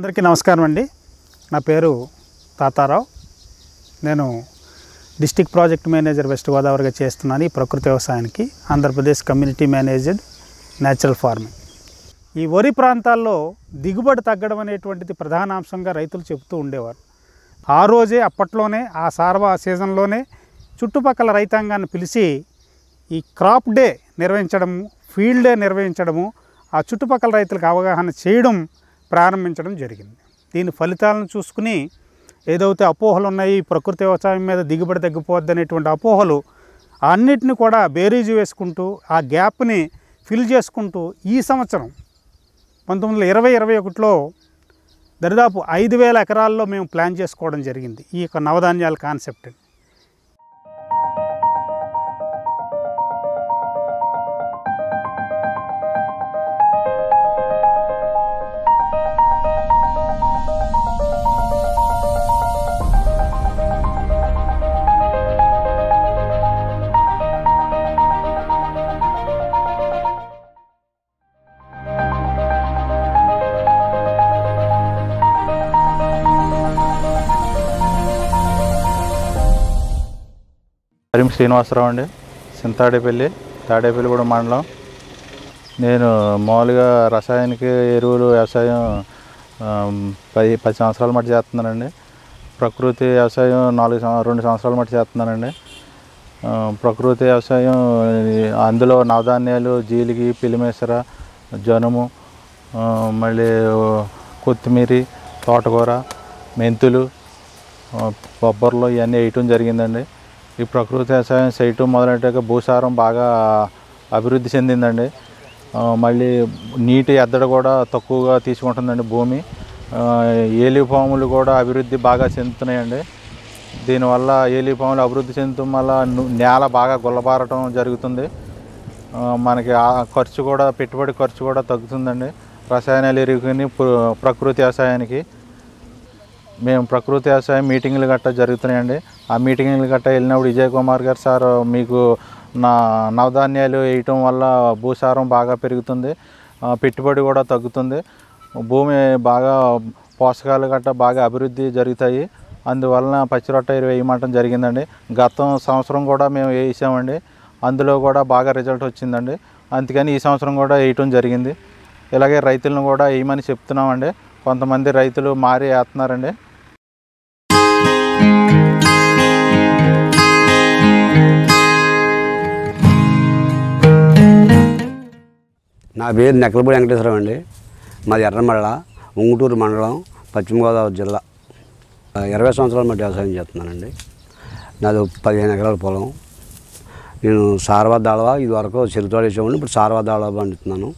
అందరికీ నమస్కారం అండి. నా పేరు తాతారావు. నేను డిస్ట్రిక్ట్ ప్రాజెక్ట్ మేనేజర్ వెస్ట్ గోదావరిగా చేస్తున్నాను ఈ ప్రకృతి వ్యవసాయానికి. Andhra Pradesh community managed natural farming. ఈ వరి ప్రాంతాల్లో దిగుబడి తగ్గడం అనేటువంటిది ప్రధాన అంశంగా రైతులు చెబుతూ ఉండేవారు. ఆ రోజే అప్పట్లోనే ఆ సీజన్లోనే చుట్టుపక్కల రైతాంగాన్ని పిలిచి ఈ క్రాప్ డే నిర్వహించడము, ఫీల్డ్ డే నిర్వహించడము, ఆ చుట్టుపక్కల రైతులకు అవగాహన చేయడం ప్రారంభించడం జరిగింది. దీని ఫలితాలను చూసుకుని ఏదైతే అపోహలు ఉన్నాయి ప్రకృతి వ్యవసాయం మీద దిగుబడి తగ్గిపోద్ది అనేటువంటి అపోహలు అన్నిటిని కూడా బేరీజు వేసుకుంటూ ఆ గ్యాప్ని ఫిల్ చేసుకుంటూ ఈ సంవత్సరం 1920-21లో దరిదాపు 5,000 ఎకరాల్లో మేము ప్లాన్ చేసుకోవడం జరిగింది ఈ యొక్క నవధాన్యాల కాన్సెప్ట్. హరిం శ్రీనివాసరావు అండి, తాడేపల్లిగూడెం మండలం. నేను మామూలుగా రసాయనిక ఎరువులు వ్యవసాయం 10 సంవత్సరాల మట్టి చేస్తున్నానండి. ప్రకృతి వ్యవసాయం 2 సంవత్సరాల మట్టి చేస్తున్నానండి. ప్రకృతి వ్యవసాయం అందులో నవధాన్యాలు, జీలిగి, పిలిమేసర, జనుము, మళ్ళీ కొత్తిమీర, తోటకూర, మెంతులు, బొబ్బర్లు ఇవన్నీ వేయటం జరిగిందండి. ఈ ప్రకృతి వ్యవసాయం చేయటం మొదలెట్టాక భూసారం బాగా అభివృద్ధి చెందిందండి. మళ్ళీ నీటి ఎద్దడి కూడా తక్కువగా తీసుకుంటుందండి భూమి. ఏలిపాములు కూడా అభివృద్ధి బాగా చెందుతున్నాయండి. దీనివల్ల ఏలిపాములు అభివృద్ధి చెందటం వల్ల నేల బాగా గుల్లబారటం జరుగుతుంది. మనకి ఖర్చు కూడా, పెట్టుబడి ఖర్చు కూడా తగ్గుతుందండి రసాయనాలు ఎరువుని ప్రకృతి వ్యవసాయానికి. మేము ప్రకృతి వ్యవసాయం మీటింగ్లు గట్టా జరుగుతున్నాయండి. ఆ మీటింగ్లు గట్టా వెళ్ళినప్పుడు విజయ్ కుమార్ గారు సార్ మీకు నవధాన్యాలు వేయటం వల్ల భూసారం బాగా పెరుగుతుంది, పెట్టుబడి కూడా తగ్గుతుంది, భూమి బాగా పోషకాలు గట్టా బాగా అభివృద్ధి జరుగుతాయి, అందువలన పచ్చిరొట్ట ఎరువు వేయమంటం జరిగిందండి. గత సంవత్సరం కూడా మేము వేసామండి, అందులో కూడా బాగా రిజల్ట్ వచ్చిందండి. అందుకని ఈ సంవత్సరం కూడా వేయటం జరిగింది. ఇలాగే రైతులను కూడా వేయమని చెప్తున్నామండి. కొంతమంది రైతులు మారి వేస్తున్నారండి. నా పేరు నెక్కలపూడి వెంకటేశ్వరరావు అండి. మాది ఎర్రమల్ల, ఉంగుటూరు మండలం, పశ్చిమ గోదావరి జిల్లా. 20 సంవత్సరాల మట్టి వ్యవసాయం చేస్తున్నానండి. నాది 15 ఎకరాల పొలం. నేను సారవా దాళవా ఇదివరకు చెరుతోడు వేసేవాడిని, ఇప్పుడు సారవా దాళవా పండుతున్నాను.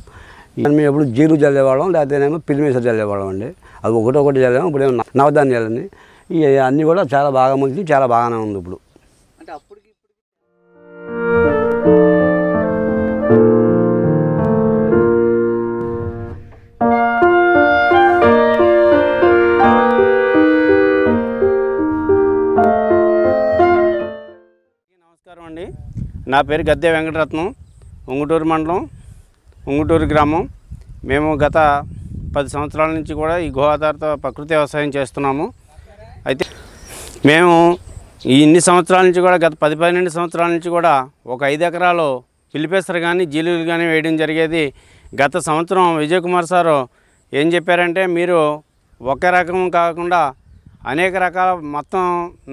మేము ఎప్పుడు జీరు చల్లేవాళ్ళం, లేకపోతేనేమో పిలిమేసర చల్లేవాళ్ళం అండి. అది ఒకటి చల్లేము. ఇప్పుడు ఏమో నవధాన్యాలని ఇవి అన్నీ కూడా చాలా బాగా ముందు చాలా బాగానే ఉంది ఇప్పుడు. అంటే అప్పటికి నమస్కారం అండి. నా పేరు గద్దె వెంకటరత్నం, ఉంగుటూరు మండలం, ఉంగుటూరు గ్రామం. మేము గత 10 సంవత్సరాల నుంచి కూడా ఈ గో ఆధారిత ప్రకృతి వ్యవసాయం చేస్తున్నాము. అయితే మేము ఇన్ని సంవత్సరాల నుంచి కూడా గత 10-12 సంవత్సరాల నుంచి కూడా ఒక 5 ఎకరాలు పిలిపేసర కానీ జీలుగులు కానీ వేయడం జరిగేది. గత సంవత్సరం విజయ్ కుమార్ సారు ఏం చెప్పారంటే, మీరు ఒక రకం కాకుండా అనేక రకాల మొత్తం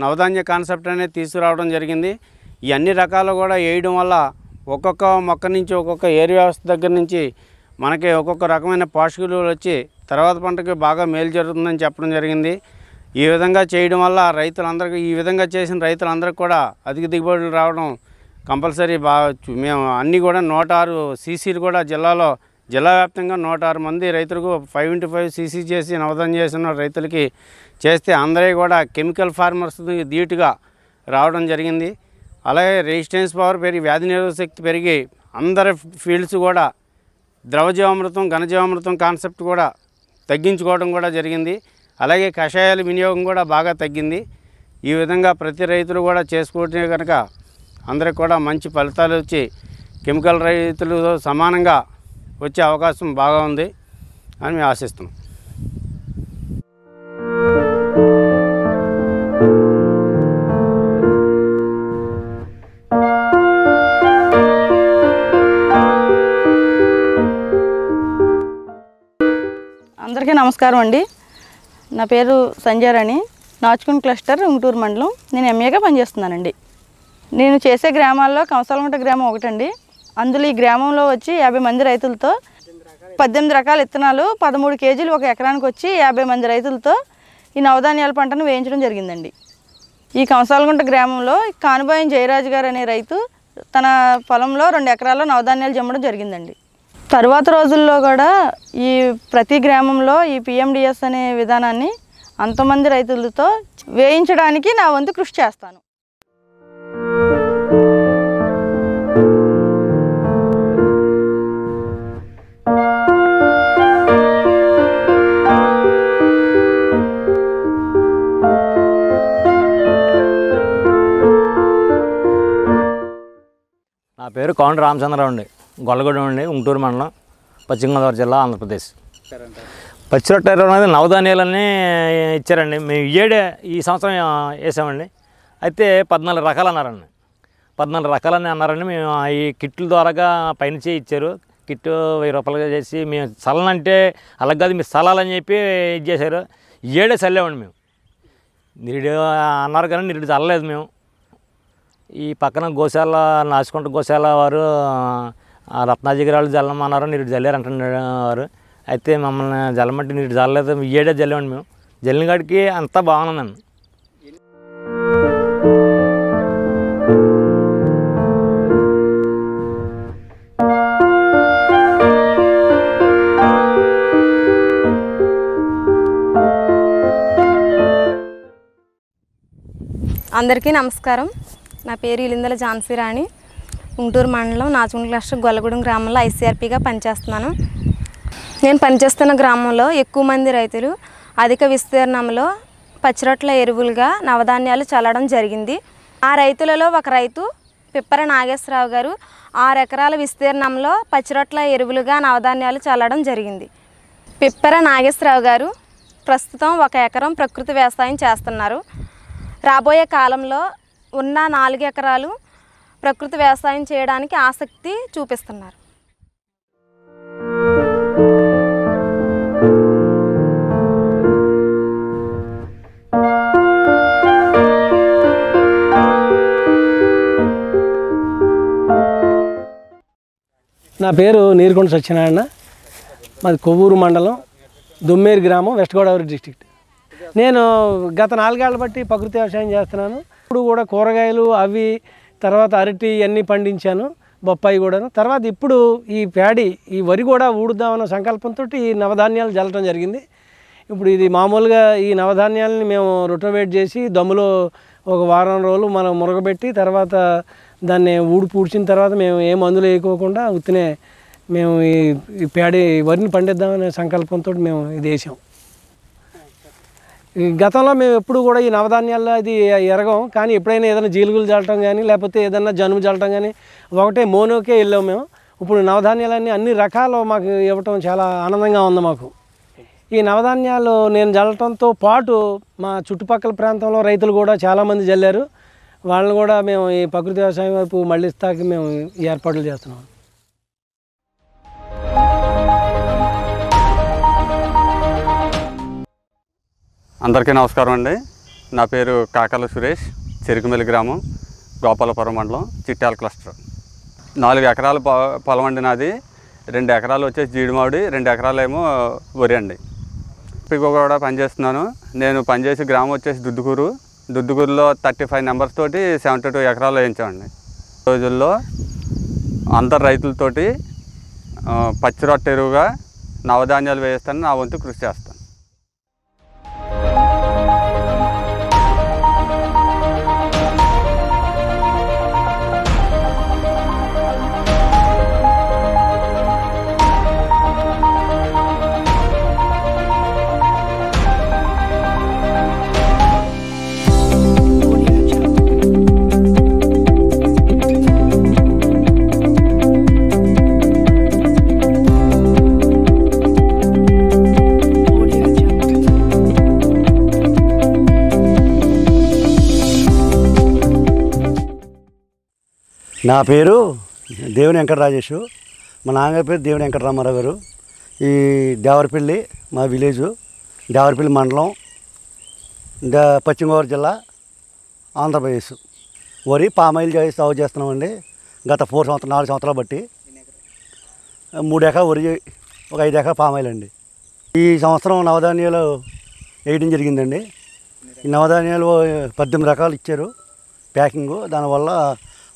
నవధాన్య కాన్సెప్ట్ అనేది తీసుకురావడం జరిగింది. ఈ అన్ని రకాలు కూడా వేయడం వల్ల ఒక్కొక్క మొక్క నుంచి, ఒక్కొక్క ఏరు వ్యవస్థ దగ్గర నుంచి మనకి ఒక్కొక్క రకమైన పోషకాలు వచ్చి తర్వాత పంటకి బాగా మేలు జరుగుతుందని చెప్పడం జరిగింది. ఈ విధంగా చేయడం వల్ల రైతులందరికీ, ఈ విధంగా చేసిన రైతులందరికీ కూడా అధిక దిగుబడులు రావడం కంపల్సరీ. మేము అన్నీ కూడా 106 సీసీలు కూడా జిల్లా వ్యాప్తంగా 106 మంది రైతులకు 5x5 సీసీ చేసి నవధాన్యం చేసిన రైతులకి చేస్తే అందరూ కూడా కెమికల్ ఫార్మర్స్ ధీటుగా రావడం జరిగింది. అలాగే రెసిస్టెన్స్ పవర్ పెరిగి, వ్యాధి నిరోధక శక్తి పెరిగి అందరి ఫీల్డ్స్ కూడా ద్రవజీవామృతం, ఘనజీవామృతం కాన్సెప్ట్ కూడా తగ్గించుకోవడం కూడా జరిగింది. అలాగే కషాయాల వినియోగం కూడా బాగా తగ్గింది. ఈ విధంగా ప్రతి రైతులు కూడా చేసుకుంటే కనుక అందరికి కూడా మంచి ఫలితాలు వచ్చి కెమికల్ రైతులతో సమానంగా వచ్చే అవకాశం బాగా ఉంది అని మేము ఆశిస్తున్నాం. నమస్కారం అండి. నా పేరు సంజయరాణి, నాచుకుని క్లస్టర్ ఉంగుటూరు మండలం. నేను ఎంఏగా పనిచేస్తున్నానండి. నేను చేసే గ్రామాల్లో కంసాలగుంట గ్రామం ఒకటండి. అందులో ఈ గ్రామంలో వచ్చి 50 మంది రైతులతో 18 రకాల విత్తనాలు 13 కేజీలు ఒక ఎకరానికి వచ్చి 50 మంది రైతులతో ఈ నవధాన్యాల పంటను వేయించడం జరిగిందండి. ఈ కంసాలగుంట గ్రామంలో కానుబాయం జయరాజు గారు అనే రైతు తన పొలంలో 2 ఎకరాల్లో నవధాన్యాలు జమ్మడం జరిగిందండి. తరువాత రోజుల్లో కూడా ఈ ప్రతి గ్రామంలో ఈ PMDS అనే విధానాన్ని అంతమంది రైతులతో వేయించడానికి నా వంతు కృషి చేస్తాను. నా పేరు కోండ రామచంద్రరావు అండి. గొల్లగూడెం అండి, ఉంగుటూరు మండలం, పశ్చిమ గోదావరి జిల్లా, ఆంధ్రప్రదేశ్. పచ్చిరొట్ట అనేది నవధాన్యాలన్నీ ఇచ్చారండి. మేము ఈ సంవత్సరం వేసామండి. అయితే 14 రకాలు అన్నారండి. 14 రకాలని అన్నారండి. మేము ఈ కిట్ల ద్వారాగా పైనుంచి ఇచ్చారు. కిట్టు 1000 రూపాయలుగా చేసి మేము చల్లనంటే అలాగ కాదు, మీరు చల్లాలని చెప్పి ఇది చేశారు. చల్లామండి మేము. నిరుడు అన్నారు కానీ నిరుడు చల్లలేదు మేము. ఈ పక్కన గోశాల నాచుకుంట గోశాల వారు రత్నాజిగిరాలు జల్లమన్నారు, నీరు జల్లారు అంటున్నారు. అయితే మమ్మల్ని జల్లమంటే నీరు జల్లలేదు, జల్లామండి మేము. జల్లిన కాడికి అంతా బాగుందండి. అందరికీ నమస్కారం. నా పేరు ఇలిందల ఝాన్సీ రాణి. ఉంగుటూరు మండలం నాచుకుని క్లస్టర్ గొల్లగూడెం గ్రామంలో ICRPగా పనిచేస్తున్నాను. నేను పనిచేస్తున్న గ్రామంలో ఎక్కువ మంది రైతులు అధిక విస్తీర్ణంలో పచ్చిరొట్ల ఎరువులుగా నవధాన్యాలు చల్లడం జరిగింది. ఆ రైతులలో ఒక రైతు పిప్పర నాగేశ్వరరావు గారు 6 ఎకరాల విస్తీర్ణంలో పచ్చిరొట్ల ఎరువులుగా నవధాన్యాలు చల్లడం జరిగింది. పిప్పర నాగేశ్వరరావు గారు ప్రస్తుతం 1 ఎకరం ప్రకృతి వ్యవసాయం చేస్తున్నారు. రాబోయే కాలంలో ఉన్న 4 ఎకరాలు ప్రకృతి వ్యవసాయం చేయడానికి ఆసక్తి చూపిస్తున్నారు. నా పేరు నీరుకొండ సత్యనారాయణ. మాది కొవ్వూరు మండలం, దుమ్మేరు గ్రామం, వెస్ట్ గోదావరి డిస్ట్రిక్ట్. నేను గత 4 ఏళ్ల బట్టి ప్రకృతి వ్యవసాయం చేస్తున్నాను. ఇప్పుడు కూడా కూరగాయలు అవి, తర్వాత అరటి అన్నీ పండించాను, బొప్పాయి కూడాను. తర్వాత ఇప్పుడు ఈ ప్యాడీ, ఈ వరి కూడా ఊడుద్దామన్న సంకల్పంతో ఈ నవధాన్యాలు జల్లటం జరిగింది. ఇప్పుడు ఇది మామూలుగా ఈ నవధాన్యాలని మేము రొటోవేట్ చేసి దమ్ములో ఒక వారం రోజులు మనం మురగబెట్టి తర్వాత దాన్ని పూడ్చిన తర్వాత మేము ఏ మందులు వేయకోకుండా ఉత్తినే మేము ఈ ప్యాడీ వరిని పండిద్దామనే సంకల్పంతో మేము ఇది వేసాం. గతంలో మేము ఎప్పుడు కూడా ఈ నవధాన్యాల్లో అది ఎరగం, కానీ ఎప్పుడైనా ఏదైనా జీలుగులు చల్లటం కానీ లేకపోతే ఏదైనా జనుము చల్లటం కానీ ఒకటే మోనోకే వెళ్ళాము మేము. ఇప్పుడు నవధాన్యాలన్నీ అన్ని రకాలు మాకు ఇవ్వటం చాలా ఆనందంగా ఉంది మాకు. ఈ నవధాన్యాలు నేను చల్లటంతో పాటు మా చుట్టుపక్కల ప్రాంతంలో రైతులు కూడా చాలామంది చల్లారు. వాళ్ళని కూడా మేము ఈ ప్రకృతి వ్యవసాయం వైపు మళ్ళిస్తాకి మేము ఈ ఏర్పాట్లు చేస్తున్నాం. అందరికీ నమస్కారం అండి. నా పేరు కాకల సురేష్, చెరుకుమెల్లి గ్రామం, గోపాలపురం మండలం, చిట్యాల క్లస్టర్. 4 ఎకరాల పొలం అండి నాది. 2 ఎకరాలు వచ్చేసి జీడి మామిడి, 2 ఎకరాలు ఏమో వరి అండి. ఇప్పుడు కూడా పనిచేస్తున్నాను. నేను పనిచేసే గ్రామం వచ్చేసి దుద్దుకూరులో 35 నెంబర్స్ తోటి 72 ఎకరాలు వేయించామండి. రోజుల్లో అందరు రైతులతోటి పచ్చిరొట్ట ఎరువుగా నవధాన్యాలు వేయిస్తాను, నా వంతు కృషి చేస్తాను. నా పేరు దేవుని వెంకట రాజేష్. మా నాన్నగారి పేరు దేవుని వెంకటరామారావు గారు. ఈ దేవరపల్లి మా విలేజు, దేవరపల్లి మండలం, పశ్చిమ గోదావరి జిల్లా, ఆంధ్రప్రదేశ్. వరి పామాయిల్ సాగు చేస్తున్నామండి. గత 4 సంవత్సరాలు బట్టి 3 ఎకరాలు వరి, ఒక 5 ఎకరాలు పామాయిల్ అండి. ఈ సంవత్సరం నవధాన్యాలు వేయడం జరిగిందండి. ఈ నవధాన్యాలు 18 రకాలు ఇచ్చారు ప్యాకింగు. దానివల్ల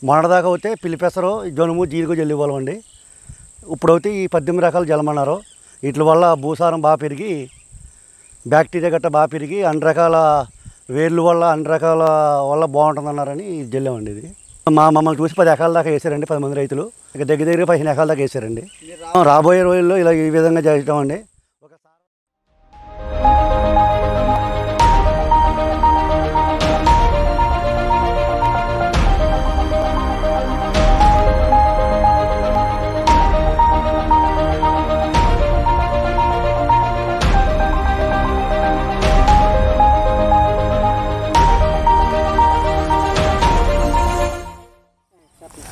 మొన్నటిదాకా అయితే పిల్లిపెసరు, జనుము, జీలుగు జల్లివ్వాలం అండి. ఇప్పుడైతే ఈ 18 రకాలు జల్లమన్నారు. వీటి వల్ల భూసారం బాగా పెరిగి, బ్యాక్టీరియా గట్ట బాగా పెరిగి, అన్ని రకాల వేర్లు వల్ల, అన్ని రకాల వల్ల బాగుంటుందన్నారని జల్లామండి. ఇది మమ్మల్ని చూసి 10 ఎకరాల దాకా వేసారండి 10 మంది రైతులు. ఇక దగ్గర 15 ఎకరాల దాకా వేసారండి. రాబోయే రోజుల్లో ఇలా ఈ విధంగా చేస్తామండి.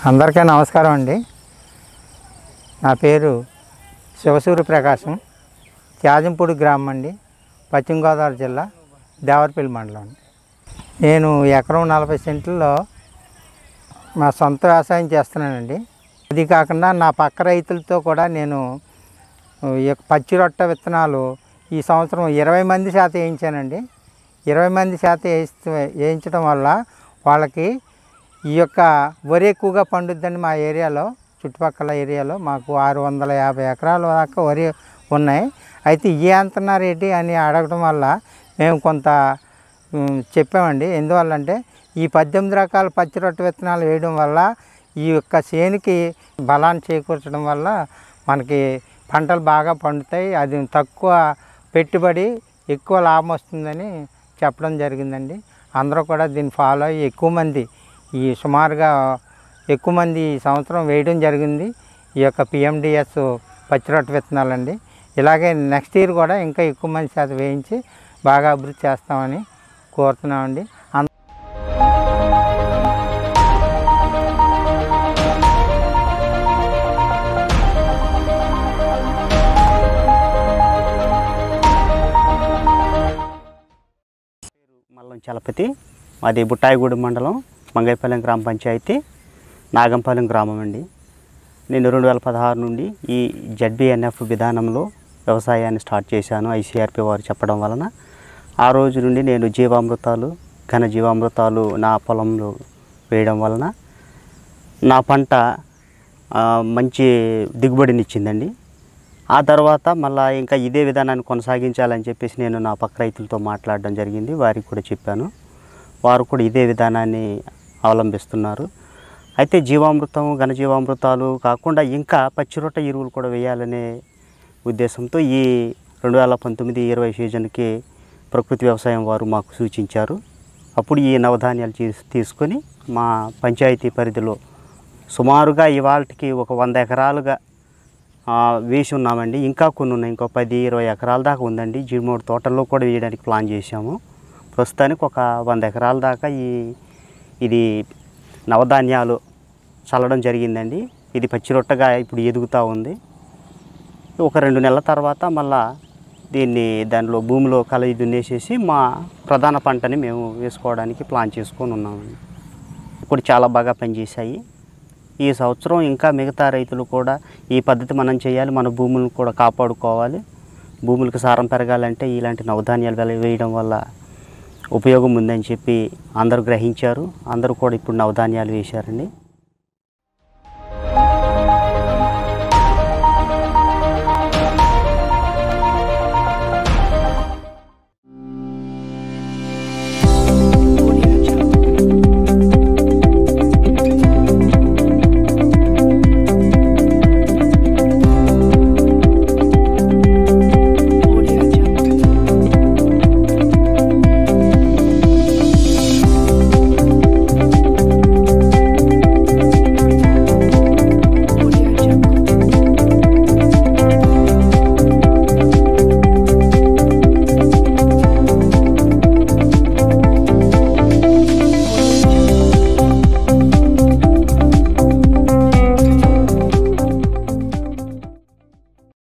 అందరికీ నమస్కారం అండి. నా పేరు శివసూర్య ప్రకాశం, త్యాజంపూడి గ్రామం అండి, పశ్చిమ గోదావరి జిల్లా, దేవరపల్లి మండలం అండి. నేను ఎకరం 40 సెంట్లలో మా సొంత వ్యవసాయం చేస్తున్నానండి. అది కాకుండా నా పక్క రైతులతో కూడా నేను పచ్చి రొట్ట విత్తనాలు ఈ సంవత్సరం 20 మంది చేత వేయించానండి. 20 మంది చేత వేయించడం వల్ల వాళ్ళకి ఈ యొక్క వరి ఎక్కువగా పండుద్దండి. మా ఏరియాలో, చుట్టుపక్కల ఏరియాలో మాకు 650 ఎకరాల దాకా వరి ఉన్నాయి. అయితే ఏ అంటున్నారు ఏంటి అని అడగడం వల్ల మేము కొంత చెప్పామండి. ఎందువల్లంటే ఈ 18 రకాల పచ్చి రొట్టె విత్తనాలు వేయడం వల్ల ఈ యొక్క చేనుకి బలాన్ని చేకూర్చడం వల్ల మనకి పంటలు బాగా పండుతాయి. అది తక్కువ పెట్టుబడి, ఎక్కువ లాభం వస్తుందని చెప్పడం జరిగిందండి. అందరూ కూడా దీన్ని ఫాలో అయ్యి ఎక్కువ మంది సుమారుగా ఎక్కువ మంది ఈ సంవత్సరం వేయడం జరిగింది ఈ యొక్క PMDS పచ్చి రొట్టె విత్తనాలండి. ఇలాగే నెక్స్ట్ ఇయర్ కూడా ఇంకా ఎక్కువ మంది చేత వేయించి బాగా అభివృద్ధి చేస్తామని కోరుతున్నామండి. మల్లం చలపతి, మాది బుట్టాయిగూడెం మండలం, మంగైపాలెం గ్రామ పంచాయతీ, నాగంపాలెం గ్రామం అండి. నేను 2016 నుండి ఈ ZBNF విధానంలో వ్యవసాయాన్ని స్టార్ట్ చేశాను. ICRP వారు చెప్పడం వలన ఆ రోజు నుండి నేను జీవామృతాలు, ఘన జీవామృతాలు నా పొలంలో వేయడం వలన నా పంట మంచి దిగుబడినిచ్చిందండి. ఆ తర్వాత మళ్ళీ ఇంకా ఇదే విధానాన్ని కొనసాగించాలని చెప్పేసి నేను నా పక్క రైతులతో మాట్లాడడం జరిగింది. వారికి కూడా చెప్పాను. వారు కూడా ఇదే విధానాన్ని అవలంబిస్తున్నారు. అయితే జీవామృతం, ఘనజీవామృతాలు కాకుండా ఇంకా పచ్చి రొట్టె ఎరువులు కూడా వేయాలనే ఉద్దేశంతో ఈ 2019-20 సీజన్కి ప్రకృతి వ్యవసాయం వారు మాకు సూచించారు. అప్పుడు ఈ నవధాన్యాలు తీసుకొని మా పంచాయతీ పరిధిలో సుమారుగా ఇవాళకి ఒక 100 ఎకరాలుగా వేసి ఉన్నామండి. ఇంకా కొన్ని ఉన్నాయి, ఇంకో 10-20 ఎకరాల దాకా ఉందండి. జీడిమూడు తోటల్లో కూడా వేయడానికి ప్లాన్ చేశాము. ప్రస్తుతానికి ఒక 100 ఎకరాల దాకా ఇది నవధాన్యాలు చల్లడం జరిగిందండి. ఇది పచ్చి రొట్టెగా ఇప్పుడు ఎదుగుతూ ఉంది. ఒక 2 నెలల తర్వాత మళ్ళా దానిలో భూమిలో కలయి దున్నేసేసి మా ప్రధాన పంటని మేము వేసుకోవడానికి ప్లాన్ చేసుకొని ఉన్నామండి. ఇప్పుడు చాలా బాగా పనిచేశాయి. ఈ సంవత్సరం ఇంకా మిగతా రైతులు కూడా ఈ పద్ధతి మనం చేయాలి, మన భూములను కూడా కాపాడుకోవాలి. భూములకు సారం పెరగాలంటే ఇలాంటి నవధాన్యాలు వేయడం వల్ల ఉపయోగం ఉందని చెప్పి అందరూ గ్రహించారు. అందరూ కూడా ఇప్పుడు నవధాన్యాలు వేశారండి.